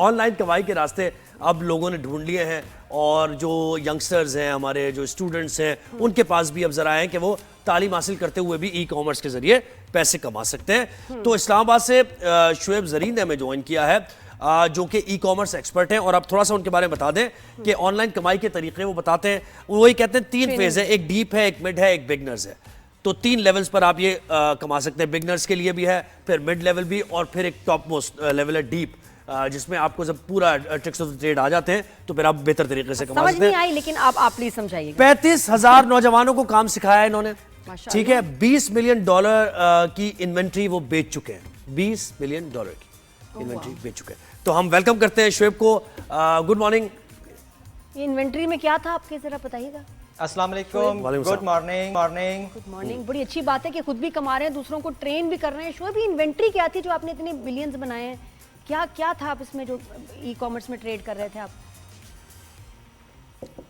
On line کمائی کے راستے اب لوگوں نے ڈھونڈ لیے ہیں اور جو ینگسٹرز ہیں ہمارے جو اسٹوڈنٹس ہیں ان کے پاس بھی اب ذرائع ہیں کہ وہ تعلیم حاصل کرتے ہوئے بھی ای کامرس کے ذریعے پیسے کما سکتے ہیں. تو اسلام آباد سے شعیب زرین نے ہمیں جوائن کیا ہے جو کہ ای کامرس ایکسپرٹ ہیں, اور اب تھوڑا سا ان کے بارے میں بتا دیں کہ آن لائن کمائی کے طریقے وہ بتاتے ہیں. وہی کہتے ہیں 3 فیز ہیں, ایک ڈیپ ہے, ایک مڈ ہے, ایک بگنرز ہے. تو 3 لیولز پر آپ یہ کما سکتے ہیں. بگنرز کے لیے بھی ہے, پھر مڈ لیول بھی, اور پھر ایک ٹاپ موسٹ لیول ہے ڈیپ, جس میں آپ کو جب پورا ٹرکس آف ٹریڈ آ جاتے ہیں تو پھر آپ بہتر طریقے سے کما سکتے ہیں. سمجھ نہیں آئی لیکن آپ پلیز سمجھائیے. 35,000 نوجوانوں کو کام سکھایا ہے انہوں نے, ٹھیک ہے. $20 ملین کی انوینٹری وہ بیچ چکے ہیں, $20 ملین کی انوینٹری بیچ چکے ہیں. تو ہم ویلکم کرتے ہیں شعیب کو. Good morning. یہ انوینٹری میں کیا تھا آپ کے ذرا بتائیے گا. السلام علیکم. Good morning. Good morning. بڑی اچھی بات ہے کہ خود بھی کما رہے ہیں, دوسروں کو ٹرین بھی کر رہے ہیں. شعیب یہ انوینٹری کیا تھی جو آپ نے اتنے بلینز بنائے ہیں, کیا تھا آپ اس میں جو ای کامرس میں ٹریڈ کر رہے تھے آپ؟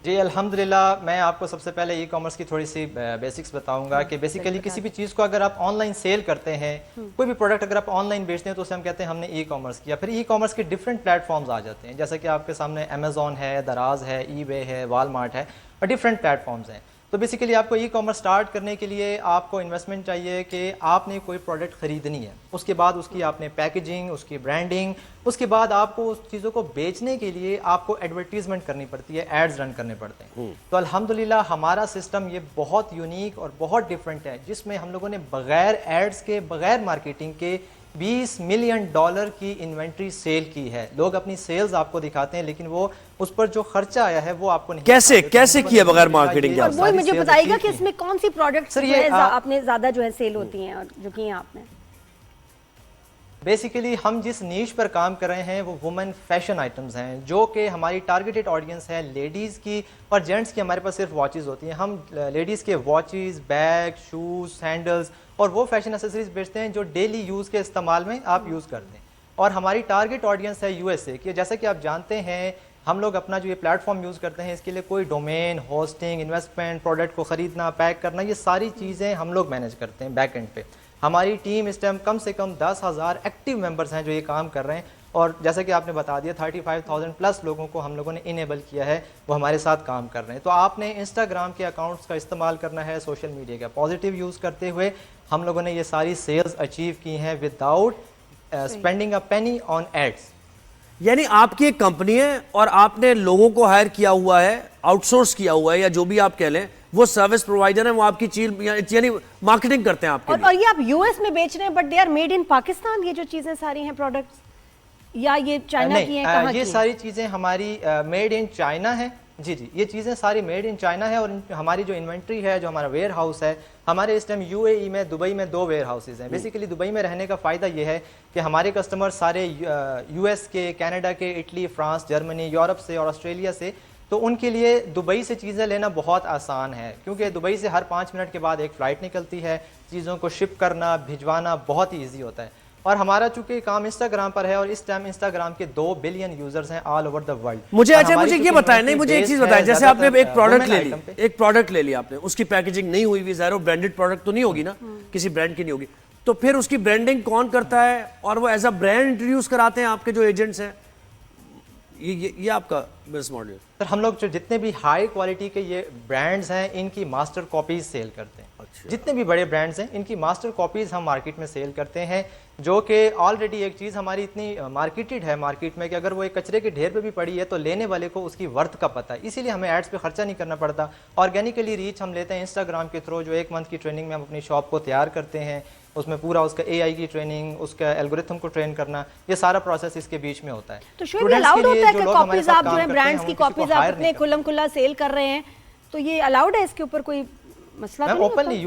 جی الحمدللہ, میں آپ کو سب سے پہلے ای کامرس کی تھوڑی سی بیسکس بتاؤں گا کہ بیسیکلی کسی بھی چیز کو اگر آپ آن لائن سیل کرتے ہیں, کوئی بھی پروڈکٹ اگر آپ آن لائن بیچتے ہیں تو اسے ہم کہتے ہیں ہم نے ای کامرس کیا. پھر ای کامرس کے ڈفرینٹ پلیٹ فارمز آ جاتے ہیں, جیسا کہ آپ کے سامنے امیزون ہے, دراز ہے, ای بے ہے, والمارٹ ہے, اور ڈفرینٹ پلیٹ فارمز ہیں. تو بیسیکلی آپ کو ای کامرس سٹارٹ کرنے کے لیے آپ کو انویسٹمنٹ چاہیے کہ آپ نے کوئی پروڈکٹ خریدنی ہے, اس کے بعد اس کی آپ نے پیکیجنگ, اس کی برانڈنگ, اس کے بعد آپ کو اس چیزوں کو بیچنے کے لیے آپ کو ایڈورٹیزمنٹ کرنی پڑتی ہے, ایڈز رن کرنے پڑتے ہیں. تو الحمدللہ ہمارا سسٹم یہ بہت یونیک اور بہت ڈفرینٹ ہے, جس میں ہم لوگوں نے بغیر ایڈز کے, بغیر مارکیٹنگ کے $20 ملین کی انوینٹری سیل کی ہے. لوگ اپنی سیلز آپ کو دکھاتے ہیں لیکن وہ اس پر جو خرچہ آیا ہے وہ آپ کو نہیں. کیسے کیا بغیر مارکیٹنگ کے؟ اور وہی مجھے بتائیے گا کہ اس میں کون سی پروڈکٹس آپ نے زیادہ جو ہے سیل ہوتی ہیں اور جو کی ہیں آپ نے؟ بیسیکلی ہم جس نیش پر کام کر رہے ہیں وہ وومن فیشن آئٹمز ہیں, جو کہ ہماری ٹارگیٹڈ آڈینس ہے لیڈیز کی, اور جینٹس کی ہمارے پاس صرف واچز ہوتی ہیں. ہم لیڈیز کے واچز, بیگ, شوز, سینڈلز اور وہ فیشن ایسیسریز بیچتے ہیں جو ڈیلی یوز کے استعمال میں آپ یوز کرتے ہیں. اور ہماری ٹارگیٹ آڈینس ہے USA کی. جیسا کہ آپ جانتے ہیں ہم لوگ اپنا جو یہ پلیٹ فارم یوز کرتے ہیں اس کے لیے کوئی ڈومین, ہوسٹنگ, انویسٹمنٹ, پروڈکٹ کو خریدنا, پیک کرنا, یہ ساری چیزیں ہم لوگ مینیج کرتے ہیں بیک اینڈ پہ. ہماری ٹیم اس ٹائم کم سے کم 10,000 ایکٹیو ممبرز ہیں جو یہ کام کر رہے ہیں, اور جیسا کہ آپ نے بتا دیا 35,000 پلس لوگوں کو ہم لوگوں نے انیبل کیا ہے, وہ ہمارے ساتھ کام کر رہے ہیں. تو آپ نے انسٹاگرام کے اکاؤنٹس کا استعمال کرنا ہے, سوشل میڈیا کا پازیٹیو یوز کرتے ہوئے ہم لوگوں نے یہ ساری سیلز اچیو کی ہیں without spending a penny on ads. یعنی آپ کی ایک کمپنی ہے اور آپ نے لوگوں کو ہائر کیا ہوا ہے, آؤٹ سورس کیا ہوا ہے, یا جو بھی آپ کہہ لیں, وہ سروس پرووائڈر ہیں, وہ آپ کی چیز یعنی مارکیٹنگ کرتے ہیں آپ کے لیے. اور یہ آپ US میں بیچ رہے ہیں but they are made in Pakistan, یہ جو چیزیں ساری ہیں پروڈکٹس, یا یہ چائنا کی ہیں, کہاں کی ہیں؟ یہ ساری چیزیں ہماری میڈ ان چائنا ہیں. جی یہ چیزیں ساری میڈ ان چائنا ہے, اور ہماری جو انوینٹری ہے, جو ہمارا ویئر ہاؤس ہے, ہمارے اس ٹائم UAE میں, دبئی میں 2 ویئر ہاؤسز ہیں. بیسیکلی دبئی میں رہنے کا فائدہ یہ ہے کہ ہمارے کسٹمر سارے US کے, کینیڈا کے, اٹلی, فرانس, جرمنی, یورپ سے اور آسٹریلیا سے, تو ان کے لیے دبئی سے چیزیں لینا بہت آسان ہے, کیونکہ دبئی سے ہر 5 منٹ کے بعد ایک فلائٹ نکلتی ہے. چیزوں کو شپ کرنا, بھجوانا بہت ہی ایزی ہوتا ہے. اور ہمارا چونکہ کام انسٹاگرام پر ہے, اور اس ٹائم انسٹاگرام کے 2 بلین یوزرز ہیں آل اوور دا ورلڈ. مجھے یہ بتائیں, نہیں مجھے ایک چیز بتائیں, جیسے آپ نے ایک پروڈکٹ لے لی آپ نے, اس کی پیکیجنگ نہیں ہوئی ہوئی, ظاہر برانڈڈ پروڈکٹ تو نہیں ہوگی نا, کسی برانڈ کی نہیں ہوگی, تو پھر اس کی برانڈنگ کون کرتا ہے, اور وہ ایز اے برانڈ انٹروڈیوس کراتے ہیں آپ کے جو ایجنٹس ہیں, یہ آپ کا بزنس ماڈل ہے؟ سر ہم لوگ جو جتنے بھی ہائی کوالٹی کے یہ برانڈز ہیں ان کی ماسٹر کاپیز سیل کرتے ہیں. جتنے بھی بڑے برانڈز ہیں ان کی ماسٹر کاپیز ہم مارکیٹ میں سیل کرتے ہیں, جو کہ آلریڈی ایک چیز ہماری اتنی مارکیٹڈ ہے مارکیٹ میں کہ اگر وہ ایک کچرے کے ڈھیر پہ بھی پڑی ہے تو لینے والے کو اس کی ورتھ کا پتہ ہے, اسی لیے ہمیں ایڈس پہ خرچہ نہیں کرنا پڑتا. آرگینکلی ریچ ہم لیتے ہیں انسٹاگرام کے تھرو, جو 1 منتھ کی ٹریننگ میں ہم اپنی شاپ کو تیار کرتے ہیں, اس میں پورا اس کا AI کی ٹریننگ, اس کا الگورتھم کو ٹرین کرنا, یہ سارا پروسیس اس کے بیچ میں ہوتا ہے. تو شعیب الاؤڈ ہوتا ہے کہ کاپیز آپ جو ہیں برانڈز کی کاپیز آپ اتنے کھلم کھلا سیل کر رہے ہیں, تو یہ الاؤڈ ہے, اس کے اوپر کوئی مسئلہ تو نہیں ہوتا؟ اوپنلی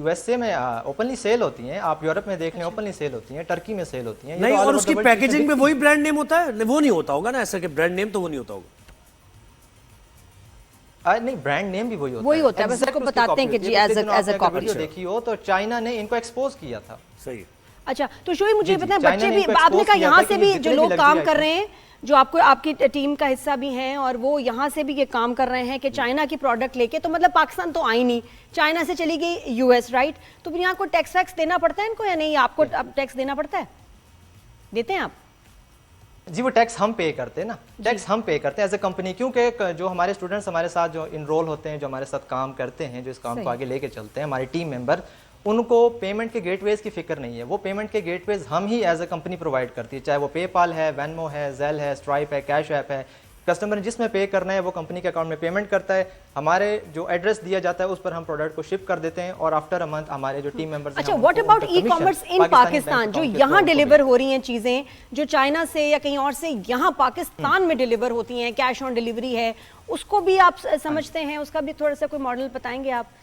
USA میں اوپنلی سیل ہوتی ہیں, آپ یورپ میں دیکھ لیں اوپنلی سیل ہوتی ہیں, ٹرکی میں سیل ہوتی ہیں. نہیں, اور اس کی پیکیجنگ میں وہی برانڈ نیم ہوتا ہے, وہ نہیں ہوتا ہوگا نا ایسا کہ برانڈ نیم تو وہ نہیں ہوتا ہوگا. نہیں, برانڈ نیم بھی وہی ہوتا ہے, بس اس کو بتاتے ہیں کہ جی ایز اے کاپی. دیکھی ہو تو چائنا نے ان کو ایکسپوز کیا تھا. صحیح. اچھا, تو شعیب مجھے بتائیں, بچے بھی آپ نے کہا یہاں سے بھی جو لوگ کام کر رہے ہیں, جو آپ کی ٹیم کا حصہ بھی ہیں, اور وہ یہاں سے بھی یہ کام کر رہے ہیں کہ چائنا کی پروڈکٹ لے کے, تو مطلب پاکستان تو آئی نہیں, چائنا سے چلی گئی US, رائٹ؟ تو پھر یہاں کو ٹیکس ویکس دینا پڑتا ہے ان کو یا نہیں, آپ کو ٹیکس دینا پڑتا ہے, دیتے ہیں آپ؟ جی وہ ٹیکس ہم پے کرتے ہیں نا, ٹیکس ہم پے کرتے ہیں ایز اے کمپنی, کیونکہ جو ہمارے اسٹوڈنٹس ہمارے ساتھ جو انرول ہوتے ہیں, جو ہمارے ساتھ کام کرتے ہیں, جو اس کام کو آگے لے کے چلتے ہیں, ہماری ٹیم ممبر, ان کو پیمنٹ کے گیٹ ویز کی فکر نہیں ہے. وہ پیمنٹ کے گیٹ ویز ہم ہی ایز اے کمپنی پرووائڈ کرتی ہے, چاہے وہ پے پال ہے, وینمو ہے, زیل ہے, اسٹرائپ ہے, کیش ایپ ہے. کسٹمر نے جس میں پے کرنا ہے وہ کمپنی کے اکاؤنٹ میں پیمنٹ کرتا ہے, ہمارے جو ایڈریس دیا جاتا ہے اس پر ہم پروڈکٹ کو شپ کر دیتے ہیں, اور آفٹر اے منتھ ہمارے جو ٹیم ممبرز ہیں. اچھا, واٹ اباؤٹ ای کامرس ان پاکستان, جو یہاں ڈیلیور ہو رہی ہیں چیزیں, جو چائنا سے یا کہیں اور سے یہاں پاکستان میں ڈیلیور ہوتی ہیں, کیش آن ڈیلیوری ہے, اس کو بھی آپ سمجھتے ہیں, اس کا بھی تھوڑا سا کوئی ماڈل بتائیں گے آپ؟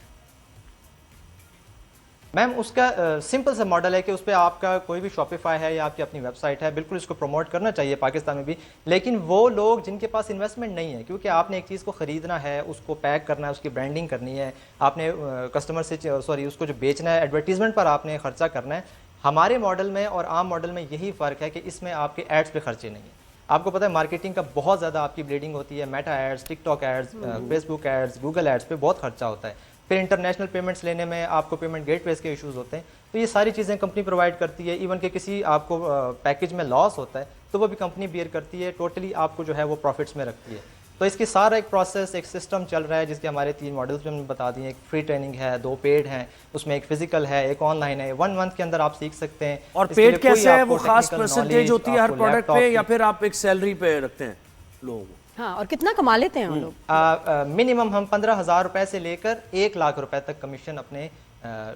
میم اس کا سمپل سا ماڈل ہے کہ اس پہ آپ کا کوئی بھی شاپیفائی ہے یا آپ کی اپنی ویب سائٹ ہے, بالکل اس کو پروموٹ کرنا چاہیے پاکستان میں بھی, لیکن وہ لوگ جن کے پاس انویسٹمنٹ نہیں ہے, کیونکہ آپ نے ایک چیز کو خریدنا ہے, اس کو پیک کرنا ہے, اس کی برانڈنگ کرنی ہے, آپ نے کسٹمر سے اس کو جو بیچنا ہے, ایڈورٹیزمنٹ پر آپ نے خرچہ کرنا ہے. ہمارے ماڈل میں اور عام ماڈل میں یہی فرق ہے کہ اس میں آپ کے ایڈس پہ خرچے نہیں ہیں. آپ کو پتہ ہے مارکیٹنگ کا بہت زیادہ آپ کی بلیڈنگ ہوتی ہے, میٹا ایڈس, ٹک ٹاک ایڈس, فیس بک ایڈس, گوگل ایڈس پہ بہت خرچہ ہوتا ہے. پھر انٹرنیشنل پیمنٹس لینے میں آپ کو پیمنٹ گیٹ ویز کے ایشوز ہوتے ہیں. تو یہ ساری چیزیں کمپنی پرووائڈ کرتی ہے. ایون کہ کسی آپ کو پیکیج میں لاس ہوتا ہے تو وہ بھی کمپنی بیئر کرتی ہے, ٹوٹلی آپ کو جو ہے وہ پروفٹس میں رکھتی ہے. تو اس کی سارا ایک پروسیس, ایک سسٹم چل رہا ہے, جس کے ہمارے 3 ماڈلس میں ہم نے بتا دیے. ایک فری ٹریننگ ہے, 2 پیڈ ہیں, اس میں ایک فزیکل ہے, ایک آن لائن ہے. 1 منتھ کے اندر آپ سیکھ سکتے ہیں. اور پیڈ کیسے ہے, وہ خاص پرسنٹیج ہوتی ہے ہر پروڈکٹ پہ, یا پھر آپ ایک سیلری پہ رکھتے ہیں لوگوں کو؟ ہاں, اور کتنا کما لیتے ہیں ہم لوگ؟ منیمم ہم 15,000 روپے سے لے کر 1 لاکھ روپے تک کمیشن اپنے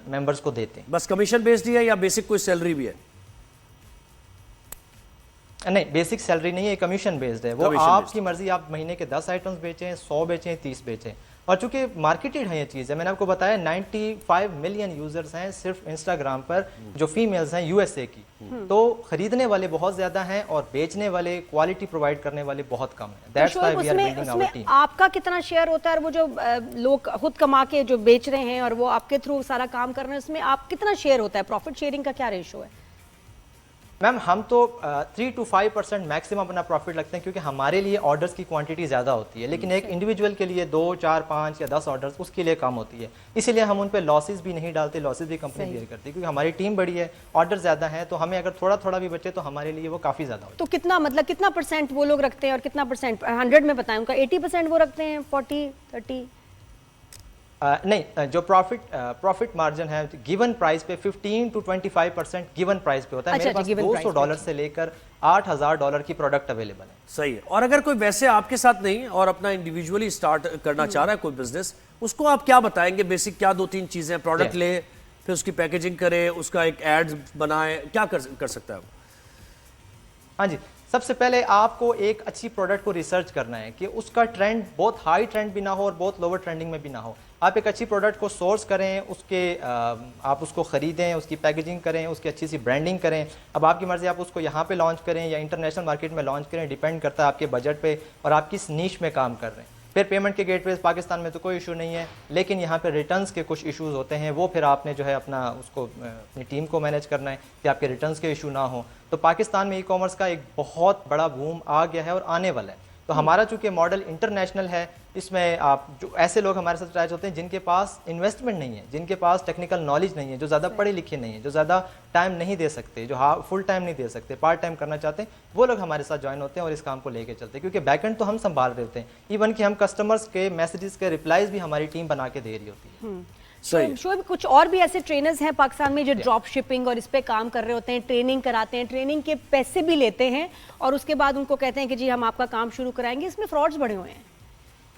ممبرز کو دیتے ہیں. بس کمیشن بیسڈ ہے یا بیسک کوئی سیلری بھی ہے؟ نہیں, بیسک سیلری نہیں ہے, کمیشن بیسڈ ہے. وہ آپ کی مرضی, آپ مہینے کے 10 آئٹمز بیچیں, 100 بیچیں, 30 بیچیں. اور چونکہ مارکیٹڈ ہے یہ چیز ہے, میں نے آپ کو بتایا 95 ملین یوزرز ہیں صرف انسٹاگرام پر جو فیمیلز ہیں یو ایس اے کی. تو خریدنے والے بہت زیادہ ہیں اور بیچنے والے, کوالٹی پرووائڈ کرنے والے بہت کم ہیں. That's why we are building our team. آپ کا کتنا شیئر ہوتا ہے, اور وہ جو لوگ خود کما کے جو بیچ رہے ہیں اور وہ آپ کے تھرو سارا کام کر رہے ہیں, اس میں آپ کتنا شیئر ہوتا ہے؟ پروفٹ شیئرنگ کا کیا ریشو ہے؟ میم ہم تو 3 to 5% میکسیمم اپنا پروفٹ لگتے ہیں, کیونکہ ہمارے لیے آرڈرز کی کوانٹٹی زیادہ ہوتی ہے, لیکن ایک انڈیویجول کے لیے 2, 4, 5 یا 10 آرڈرز اس کے لیے کم ہوتی ہے. اسی لیے ہم ان پہ لاسز بھی نہیں ڈالتے, لاسز بھی کمپنی بیئر کرتی ہے, کیونکہ ہماری ٹیم بڑی ہے, آرڈر زیادہ ہیں, تو ہمیں اگر تھوڑا تھوڑا بھی بچے تو ہمارے لیے وہ کافی زیادہ ہوتا ہے. تو کتنا, مطلب کتنا پرسینٹ وہ لوگ رکھتے ہیں اور کتنا پرسینٹ 100 میں بتائیں, ان کا 80% وہ رکھتے ہیں, 40, 30؟ نہیں, جو پروفٹ مارجن ہے گیون پرائز پہ 15 to 25% گیون پرائز پہ ہوتا ہے. میرے پاس $200 سے لے کر $8,000 کی پروڈکٹ اویلیبل ہے. صحیح ہے. اور اگر کوئی ویسے آپ کے ساتھ نہیں اور اپنا انڈیویجولی سٹارٹ کرنا چاہ رہا ہے کوئی بزنس, اس کو آپ کیا بتائیں گے بیسک, کیا 2-3 چیزیں؟ پروڈکٹ لے, پھر اس کی پیکیجنگ کرے, اس کا ایک ایڈ بنائے, کیا کر سکتا ہے وہ؟ ہاں جی, سب سے پہلے آپ کو ایک اچھی پروڈکٹ کو ریسرچ کرنا ہے کہ اس کا ٹرینڈ بہت ہائی ٹرینڈ بھی نہ ہو اور بہت لوور ٹرینڈنگ میں بھی نہ ہو. آپ ایک اچھی پروڈکٹ کو سورس کریں, اس کے آپ اس کو خریدیں, اس کی پیکیجنگ کریں, اس کی اچھی سی برانڈنگ کریں. اب آپ کی مرضی, آپ اس کو یہاں پہ لانچ کریں یا انٹرنیشنل مارکیٹ میں لانچ کریں, ڈیپینڈ کرتا ہے آپ کے بجٹ پہ اور آپ کس نیش میں کام کر رہے ہیں. پھر پیمنٹ کے گیٹ ویز پاکستان میں تو کوئی ایشو نہیں ہے, لیکن یہاں پہ ریٹرنس کے کچھ ایشوز ہوتے ہیں, وہ پھر آپ نے جو ہے اپنا اس کو اپنی ٹیم کو مینیج کرنا ہے کہ آپ کے ریٹرنس کے ایشو نہ ہوں. تو پاکستان میں ای کامرس کا ایک بہت بڑا بوم آ گیا ہے اور آنے والا ہے. تو ہمارا چونکہ ماڈل انٹرنیشنل ہے, اس میں آپ جو ایسے لوگ ہمارے ساتھ اٹیچ ہوتے ہیں جن کے پاس انویسٹمنٹ نہیں ہے, جن کے پاس ٹیکنیکل نالج نہیں ہے, جو زیادہ پڑھے لکھے نہیں ہیں, جو زیادہ ٹائم نہیں دے سکتے, جو فل ٹائم نہیں دے سکتے, پارٹ ٹائم کرنا چاہتے ہیں, وہ لوگ ہمارے ساتھ جوائن ہوتے ہیں اور اس کام کو لے کے چلتے ہیں. کیونکہ بیک اینڈ تو ہم سنبھال رہے ہوتے ہیں, ایون کہ ہم کسٹمرز کے میسیجز کے ریپلائز بھی ہماری ٹیم بنا کے دے رہی ہوتی ہے. شعیب, کچھ اور بھی ایسے ٹرینرز ہیں پاکستان میں جو ڈراپ شپنگ اور اس پہ کام کر رہے ہوتے ہیں, ٹریننگ کراتے ہیں, ٹریننگ کے پیسے بھی لیتے ہیں اور اس کے بعد ان کو کہتے ہیں کہ جی ہم آپ کا کام شروع کرائیں گے. اس میں فراڈز بڑے ہوئے ہیں,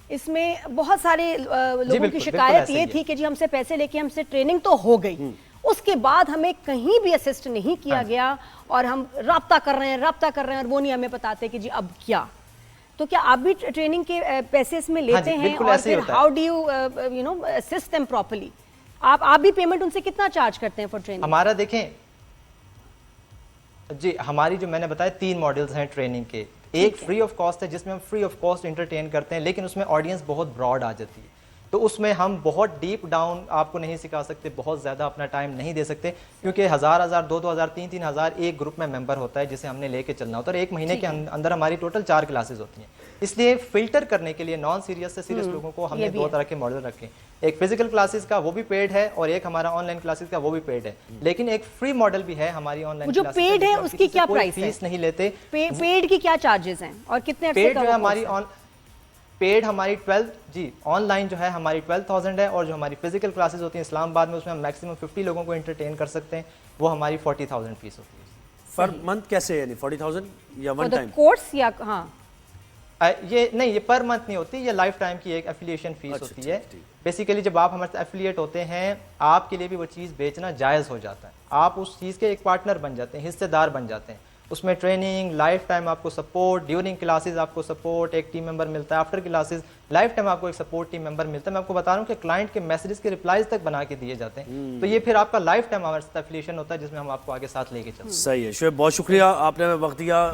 اس میں بہت سارے لوگوں کی شکایت یہ تھی کہ جی ہم سے پیسے لے کے ہم سے ٹریننگ تو ہو گئی, اس کے بعد ہمیں کہیں بھی اسسٹ نہیں کیا گیا اور ہم رابطہ کر رہے ہیں اور وہ نہیں ہمیں بتاتے کہ جی اب کیا. تو کیا آپ بھی ٹریننگ کے پیسے اس میں لیتے ہیں, اور پھر how do you know assist them properly? آپ بھی پیمنٹ ان سے کتنا چارج کرتے ہیں فار ٹریننگ؟ ہمارا دیکھیں جی, ہماری جو میں نے بتایا 3 ماڈلز ہیں ٹریننگ کے. ایک فری آف کاسٹ ہے جس میں ہم فری آف کاسٹ انٹرٹین کرتے ہیں, لیکن اس میں آڈینس بہت براڈ آ جاتی ہے. تو اس میں ہم بہت ڈیپ ڈاؤن آپ کو نہیں سکھا سکتے, بہت زیادہ اپنا ٹائم نہیں دے سکتے, کیونکہ 1000 2000 3000 ایک گروپ میں ممبر ہوتا ہے جسے ہم نے لے کے چلنا ہوتا ہے, اور ایک مہینے کے اندر ہماری ٹوٹل 4 کلاسز ہوتی ہیں. اس لیے فلٹر کرنے کے لیے نان سیریس سے سیریس لوگوں کو ہم نے 2 طرح کے ماڈل رکھے, ایک فزیکل کلاسز کا وہ بھی پیڈ ہے, اور ایک ہمارا آن لائن کلاسز کا وہ بھی پیڈ ہے. لیکن ایک فری ماڈل بھی ہے ہماری آن لائن جو پیڈ ہے اس کی کیا پرائس ہے, فیس نہیں لیتے. پیڈ کی کیا چارجز ہیں اور کتنے عرصے پیڈ کا جو ہے ہماری پیڈ ہماری 12 آن لائن جو ہے ہماری 12,000 ہے, اور جو ہماری فزیکل کلاسز ہوتی ہیں اسلام آباد میں اس میں ہم میکسیمم 50 لوگوں کو انٹرٹین کر سکتے ہیں, وہ ہماری 40,000 فیس ہوتی ہے. پر منتھ کیسے, یعنی 40,000 یا ون ٹائم کورس یا ہاں یہ نہیں, یہ پر منتھ نہیں ہوتی, یہ لائف ٹائم کی ایک ایفیلیشن فیس ہوتی ہے. بیسیکلی جب آپ ہمارے ایفیلیٹ ہوتے ہیں آپ کے لیے بھی وہ چیز بیچنا جائز ہو جاتا ہے, آپ اس چیز کے ایک پارٹنر بن جاتے ہیں, حصے دار بن جاتے ہیں. اس میں ٹریننگ, لائف ٹائم آپ کو سپورٹ, ڈیورنگ کلاسز آپ کو سپورٹ, ایک ٹیم ممبر ملتا ہے, آفٹر کلاسز لائف ٹائم آپ کو ایک سپورٹ ٹیم ممبر ملتا ہے. میں آپ کو بتا رہا ہوں کہ کلائنٹ کے میسیجز کے ریپلائز تک بنا کے دیے جاتے ہیں, تو یہ پھر آپ کا لائف ٹائم ہمارے ساتھ ایفیلیشن ہوتا ہے جس میں ہم آپ کو آگے ساتھ لے کے چلتے ہیں. صحیح ہے شعیب, بہت شکریہ آپ نے ہمیں وقت دیا.